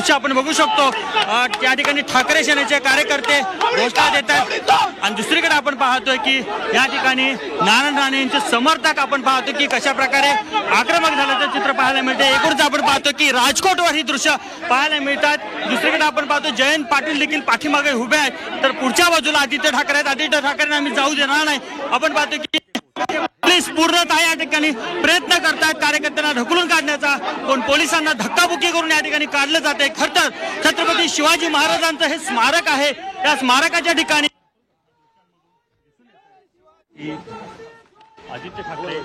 दृश्य आपण बघू शकतो। त्या ठिकाणी ठाकरे सेनेचे कार्यकर्ते घोषणा देतात आणि दुसरीकडे आपण पाहतोय की या ठिकाणी नारायण राणे यांचे समर्थक आपण पाहतो की कशा प्रकारे आक्रमक झाल्याचं चित्र पाहायला मिळते। एकूणच आपण पाहतो की राजकोटवर ही दृश्य पाहायला मिळतात। दुसरीकडे आपण पाहतो जयंत पाटील देखील पाठीमागे उभे आहेत, तर पुढच्या बाजूला आदित्य ठाकरे आहेत। आदित्य ठाकरेंना आम्ही जाऊ देणार नाही। आपण पाहतो की पोलीस पूर्णतः या ठिकाणी प्रयत्न करतात कार्यकर्त्यांना ढकलून काढण्याचा, पण पोलिसांना धक्काबुक्की करून या ठिकाणी काढलं जाते। खरं तर छत्रपती शिवाजी महाराजांचं हे स्मारक आहे, त्या स्मारकाच्या ठिकाणी आदित्य ठाकरे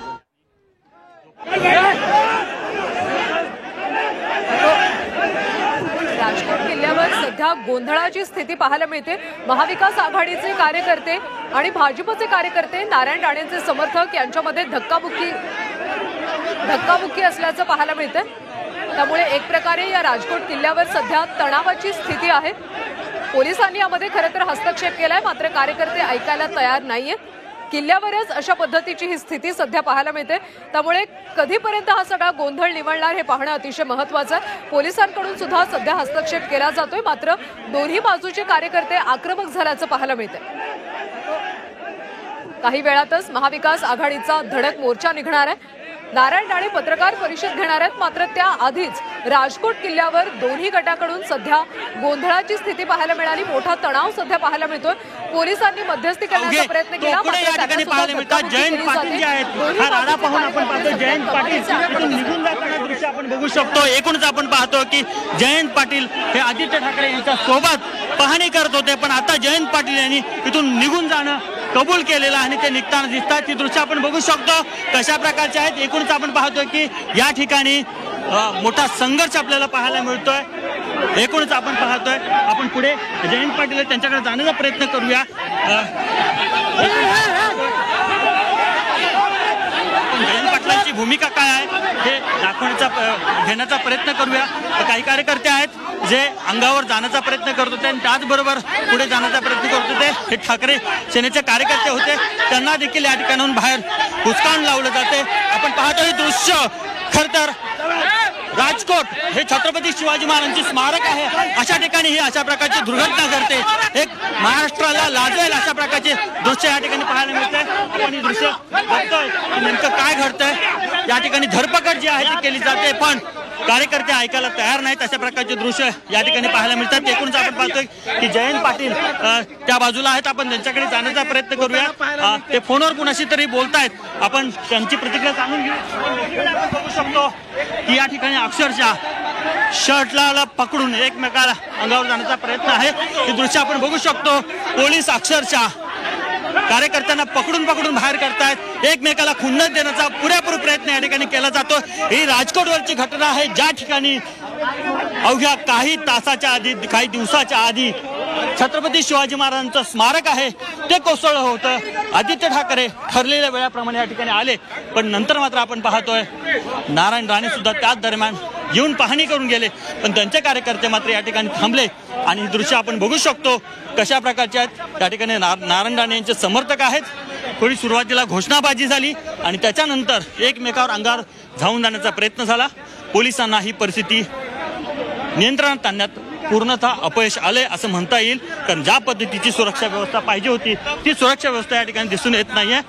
राजकोट किल्ल्यावर सध्या गोंधळाची स्थिती पाहायला मिळते। महाविकास आघाडीचे कार्यकर्ते आणि भाजपचे कार्यकर्ते, नारायण राणेंचे समर्थक यांच्यामध्ये धक्काबुक्की असल्याचं पाहायला मिळतं। त्यामुळे एक प्रकारे या राजकोट किल्ल्यावर सध्या तणावाची स्थिती आहे। पोलिसांनी यामध्ये खरं तर हस्तक्षेप केलाय, मात्र कार्यकर्ते ऐकायला तयार नाहीयेत। किल्ल्यावरच अशा पद्धतीची ही स्थिती सध्या पाहायला मिळते। त्यामुळे कधीपर्यंत हा सगळा गोंधळ निवळणार हे पाहणं अतिशय महत्त्वाचं आहे। पोलिसांकडून सुद्धा सध्या हस्तक्षेप केला जातोय, मात्र दोन्ही बाजूचे कार्यकर्ते आक्रमक झाल्याचं पाहायला मिळते। काही वेळातच महाविकास आघाडीचा धडक मोर्चा निघणार आहे। नारायण राणे पत्रकार परिषद घेणार आहेत, मात्र त्याआधीच राजकोट किल्ल्यावर दोन्ही गटाकडून सध्या गोंधळाची स्थिती पाहायला मिळाली। मोठा तणाव सध्या पाहायला मिळतोय। पोलिसांनी मध्यस्थी करण्याचा प्रयत्न केला, जयंत पाटील जे आहेत हा राडा पाहून आपण पाहतो जयंत पाटील इथून निघून जाताना दृश्य आपण बघू शकतो। एकूणच आपण पाहतो की जयंत पाटील हे आदित्य ठाकरे यांच्या सोबत पाहणी करत होते, पण आता जयंत पाटील यांनी इथून निघून जाणं कबूल केलेलं आणि ते निघताना दिसतात। ती दृश्य आपण बघू शकतो कशा प्रकारचे आहेत। एकूणच आपण पाहतोय की या ठिकाणी मोठा संघर्ष आपल्याला पाहायला मिळतोय। एकूणच आपण पाहतोय, आपण पुढे जयंत पाटील त्यांच्याकडे जाण्याचा प्रयत्न करूया। जयंत पाटलांची भूमिका काय आहे हे घेण्याचा प्रयत्न करूया। काही कार्यकर्ते आहेत जे अंगावर जाण्याचा प्रयत्न करत होते आणि त्याचबरोबर पुढे जाण्याचा प्रयत्न करत होते। हे ठाकरे सेनेचे कार्यकर्ते होते, त्यांना देखील या ठिकाणाहून बाहेर हुसकावून लावलं जाते। आपण पाहतो हे दृश्य खरं तर राजकोट हे छत्रपती शिवाजी महाराजांचे स्मारक आहे, अशा ठिकाणी ही अशा प्रकारची दुर्घटना घडते। एक महाराष्ट्राला लाजेल अशा प्रकारचे दृश्य या ठिकाणी पाहायला मिळते। आपण ही दृश्य बघतोय नेमकं काय घडतंय। या ठिकाणी धरपकड जी आहे ती केली जाते, पण कार्यकर्ते ऐकायला तयार नाहीत, अशा प्रकारचे दृश्य या ठिकाणी पाहायला मिळतात। एकूणच आपण पाहतोय की जयंत पाटील त्या बाजूला आहेत, आपण त्यांच्याकडे जाण्याचा प्रयत्न करूया। ते फोनवर कुणाशी तरी बोलतायत, आपण त्यांची प्रतिक्रिया जाणून घेऊ। आपण बघू शकतो की या ठिकाणी अक्षरशः शर्टला पकडून एकमेकाला अंगावर जाण्याचा प्रयत्न आहे। हे दृश्य आपण बघू शकतो। पोलीस अक्षरशः कार्यकर्त्यांना पकडून बाहेर करतायत, एकमेकाला खुन्नस देण्याचा पुरेपूर प्रयत्न या ठिकाणी केला जातो। ही राजकोटवरची घटना आहे, ज्या ठिकाणी अवघ्या काही तासाच्या आधी, काही दिवसाच्या आधी छत्रपती शिवाजी महाराजांचं स्मारक आहे ते कोसळलं होतं। आदित्य ठाकरे ठरलेल्या वेळाप्रमाणे या ठिकाणी आले, पण नंतर मात्र आपण पाहतोय नारायण राणे सुद्धा त्याच दरम्यान येऊन पाहणी करून गेले, पण त्यांचे कार्यकर्ते मात्र या ठिकाणी थांबले आणि ही दृश्य आपण बघू शकतो कशा प्रकारचे आहेत। त्या ठिकाणी नारायण राणे यांचे समर्थक आहेत। थोडी सुरुवातीला घोषणाबाजी झाली आणि त्याच्यानंतर एकमेकावर अंगावर धावून जाण्याचा प्रयत्न झाला। पोलिसांना ही परिस्थिती नियंत्रणात आणण्यात पूर्णतः अपयश आले असं म्हणता येईल, कारण ज्या पद्धतीची सुरक्षा व्यवस्था पाहिजे होती ती सुरक्षा व्यवस्था या ठिकाणी दिसून येत नाहीये।